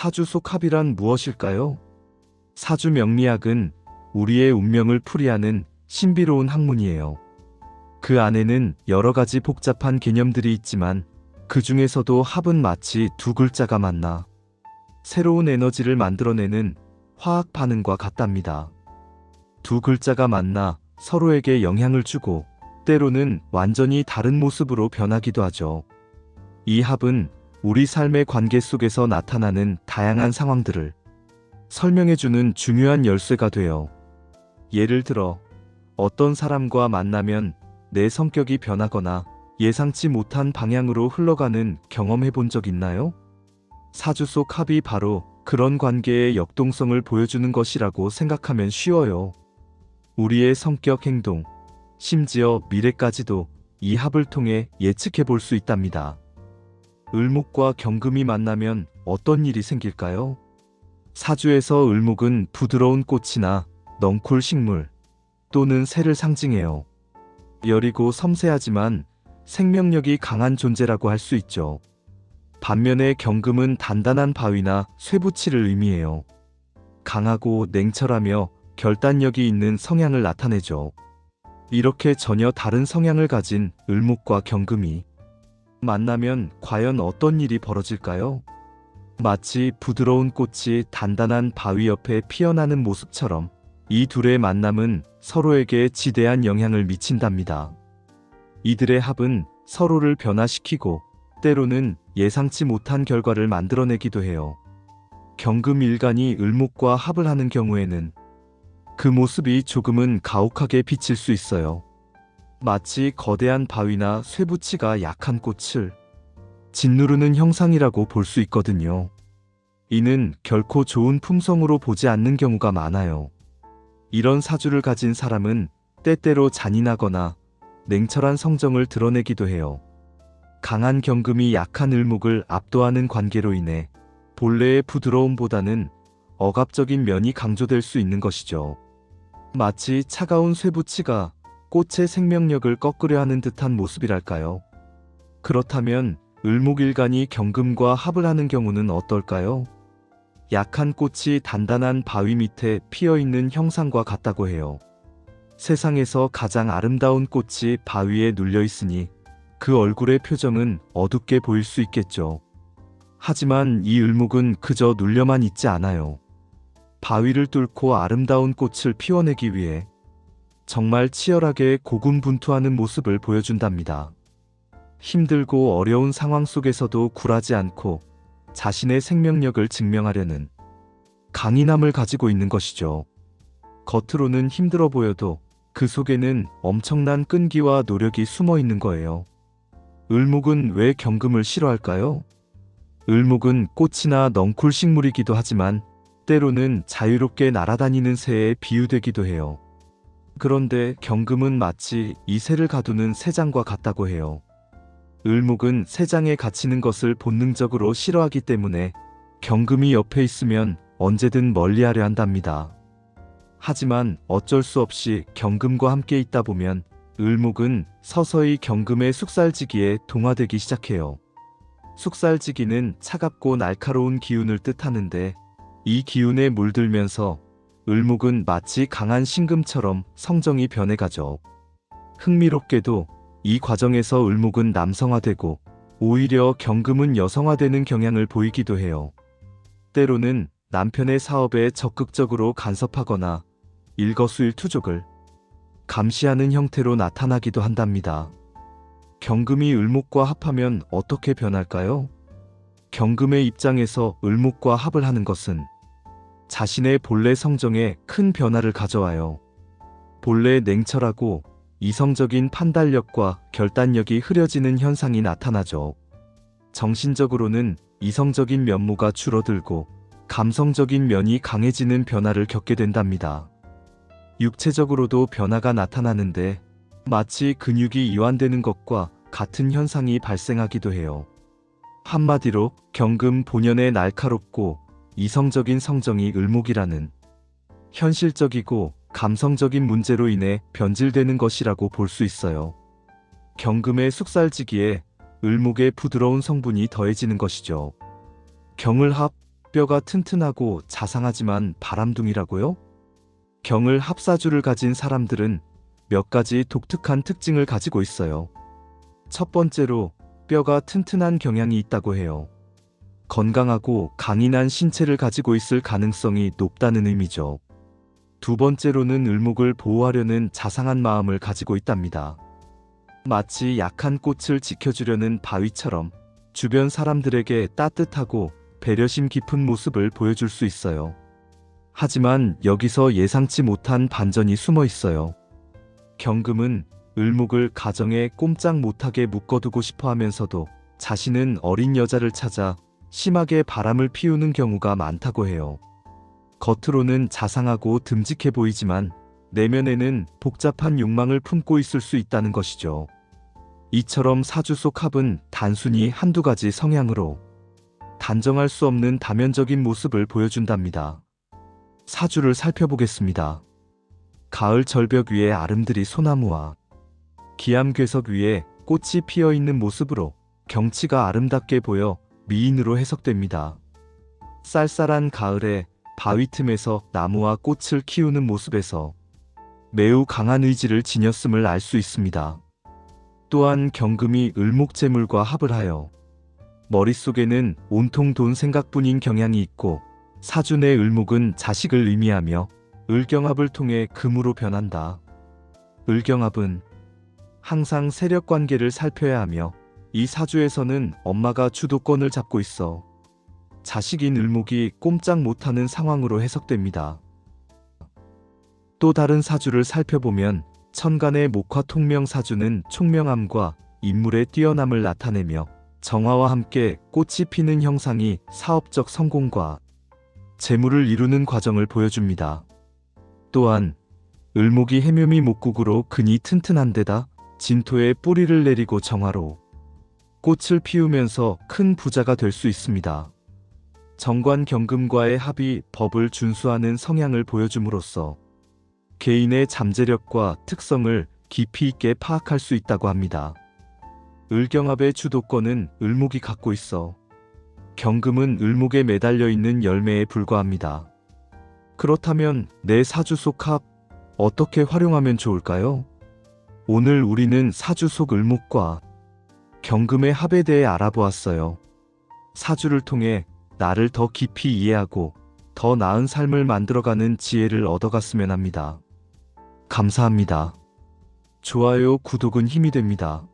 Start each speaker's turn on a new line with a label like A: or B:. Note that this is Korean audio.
A: 사주 속 합이란 무엇일까요? 사주 명리학은 우리의 운명을 풀이하는 신비로운 학문이에요. 그 안에는 여러 가지 복잡한 개념들이 있지만 그 중에서도 합은 마치 두 글자가 만나 새로운 에너지를 만들어내는 화학 반응과 같답니다. 두 글자가 만나 서로에게 영향을 주고 때로는 완전히 다른 모습으로 변하기도 하죠. 이 합은 우리 삶의 관계 속에서 나타나는 다양한 상황들을 설명해주는 중요한 열쇠가 돼요. 예를 들어 어떤 사람과 만나면 내 성격이 변하거나 예상치 못한 방향으로 흘러가는 경험해 본 적 있나요? 사주 속 합이 바로 그런 관계의 역동성을 보여주는 것이라고 생각하면 쉬워요. 우리의 성격, 행동, 심지어 미래까지도 이 합을 통해 예측해 볼 수 있답니다. 을목과 경금이 만나면 어떤 일이 생길까요? 사주에서 을목은 부드러운 꽃이나 넝쿨 식물 또는 새를 상징해요. 여리고 섬세하지만 생명력이 강한 존재라고 할 수 있죠. 반면에 경금은 단단한 바위나 쇠붙이를 의미해요. 강하고 냉철하며 결단력이 있는 성향을 나타내죠. 이렇게 전혀 다른 성향을 가진 을목과 경금이 만나면 과연 어떤 일이 벌어질까요? 마치 부드러운 꽃이 단단한 바위 옆에 피어나는 모습처럼 이 둘의 만남은 서로에게 지대한 영향을 미친답니다. 이들의 합은 서로를 변화시키고 때로는 예상치 못한 결과를 만들어내기도 해요. 경금일간이 을목과 합을 하는 경우에는 그 모습이 조금은 가혹하게 비칠 수 있어요. 마치 거대한 바위나 쇠붙이가 약한 꽃을 짓누르는 형상이라고 볼 수 있거든요. 이는 결코 좋은 품성으로 보지 않는 경우가 많아요. 이런 사주를 가진 사람은 때때로 잔인하거나 냉철한 성정을 드러내기도 해요. 강한 경금이 약한 을목을 압도하는 관계로 인해 본래의 부드러움보다는 억압적인 면이 강조될 수 있는 것이죠. 마치 차가운 쇠붙이가 꽃의 생명력을 꺾으려 하는 듯한 모습이랄까요? 그렇다면 을목일간이 경금과 합을 하는 경우는 어떨까요? 약한 꽃이 단단한 바위 밑에 피어있는 형상과 같다고 해요. 세상에서 가장 아름다운 꽃이 바위에 눌려 있으니 그 얼굴의 표정은 어둡게 보일 수 있겠죠. 하지만 이 을목은 그저 눌려만 있지 않아요. 바위를 뚫고 아름다운 꽃을 피워내기 위해 정말 치열하게 고군분투하는 모습을 보여준답니다. 힘들고 어려운 상황 속에서도 굴하지 않고 자신의 생명력을 증명하려는 강인함을 가지고 있는 것이죠. 겉으로는 힘들어 보여도 그 속에는 엄청난 끈기와 노력이 숨어 있는 거예요. 을목은 왜 경금을 싫어할까요? 을목은 꽃이나 넝쿨 식물이기도 하지만 때로는 자유롭게 날아다니는 새에 비유되기도 해요. 그런데 경금은 마치 이 새를 가두는 새장과 같다고 해요. 을목은 새장에 갇히는 것을 본능적으로 싫어하기 때문에 경금이 옆에 있으면 언제든 멀리하려 한답니다. 하지만 어쩔 수 없이 경금과 함께 있다 보면 을목은 서서히 경금의 숙살지기에 동화되기 시작해요. 숙살지기는 차갑고 날카로운 기운을 뜻하는데 이 기운에 물들면서 을목은 마치 강한 신금처럼 성정이 변해가죠. 흥미롭게도 이 과정에서 을목은 남성화되고 오히려 경금은 여성화되는 경향을 보이기도 해요. 때로는 남편의 사업에 적극적으로 간섭하거나 일거수일투족을 감시하는 형태로 나타나기도 한답니다. 경금이 을목과 합하면 어떻게 변할까요? 경금의 입장에서 을목과 합을 하는 것은 자신의 본래 성정에 큰 변화를 가져와요. 본래 냉철하고 이성적인 판단력과 결단력이 흐려지는 현상이 나타나죠. 정신적으로는 이성적인 면모가 줄어들고 감성적인 면이 강해지는 변화를 겪게 된답니다. 육체적으로도 변화가 나타나는데 마치 근육이 이완되는 것과 같은 현상이 발생하기도 해요. 한마디로 경금 본연의 날카롭고 이성적인 성정이 을목이라는 현실적이고 감성적인 문제로 인해 변질되는 것이라고 볼 수 있어요. 경금의 숙살지기에 을목의 부드러운 성분이 더해지는 것이죠. 경을합, 뼈가 튼튼하고 자상하지만 바람둥이라고요? 경을 합사주를 가진 사람들은 몇 가지 독특한 특징을 가지고 있어요. 첫 번째로 뼈가 튼튼한 경향이 있다고 해요. 건강하고 강인한 신체를 가지고 있을 가능성이 높다는 의미죠. 두 번째로는 을목을 보호하려는 자상한 마음을 가지고 있답니다. 마치 약한 꽃을 지켜주려는 바위처럼 주변 사람들에게 따뜻하고 배려심 깊은 모습을 보여줄 수 있어요. 하지만 여기서 예상치 못한 반전이 숨어 있어요. 경금은 을목을 가정에 꼼짝 못하게 묶어두고 싶어 하면서도 자신은 어린 여자를 찾아 심하게 바람을 피우는 경우가 많다고 해요. 겉으로는 자상하고 듬직해 보이지만 내면에는 복잡한 욕망을 품고 있을 수 있다는 것이죠. 이처럼 사주 속 합은 단순히 한두 가지 성향으로 단정할 수 없는 다면적인 모습을 보여준답니다. 사주를 살펴보겠습니다. 가을 절벽 위에 아름드리 소나무와 기암괴석 위에 꽃이 피어있는 모습으로 경치가 아름답게 보여 미인으로 해석됩니다. 쌀쌀한 가을에 바위 틈에서 나무와 꽃을 키우는 모습에서 매우 강한 의지를 지녔음을 알 수 있습니다. 또한 경금이 을목재물과 합을 하여 머릿속에는 온통 돈 생각뿐인 경향이 있고 사주 내 을목은 자식을 의미하며 을경합을 통해 금으로 변한다. 을경합은 항상 세력 관계를 살펴야 하며 이 사주에서는 엄마가 주도권을 잡고 있어 자식인 을목이 꼼짝 못하는 상황으로 해석됩니다. 또 다른 사주를 살펴보면 천간의 목화 통명 사주는 총명함과 인물의 뛰어남을 나타내며 정화와 함께 꽃이 피는 형상이 사업적 성공과 재물을 이루는 과정을 보여줍니다. 또한 을목이 해묘미 목국으로 근이 튼튼한 데다 진토에 뿌리를 내리고 정화로 꽃을 피우면서 큰 부자가 될 수 있습니다. 정관 경금과의 합이 법을 준수하는 성향을 보여줌으로써 개인의 잠재력과 특성을 깊이 있게 파악할 수 있다고 합니다. 을경합의 주도권은 을목이 갖고 있어 경금은 을목에 매달려 있는 열매에 불과합니다. 그렇다면 내 사주 속 합 어떻게 활용하면 좋을까요? 오늘 우리는 사주 속 을목과 경금의 합에 대해 알아보았어요. 사주를 통해 나를 더 깊이 이해하고 더 나은 삶을 만들어가는 지혜를 얻어갔으면 합니다. 감사합니다. 좋아요, 구독은 힘이 됩니다.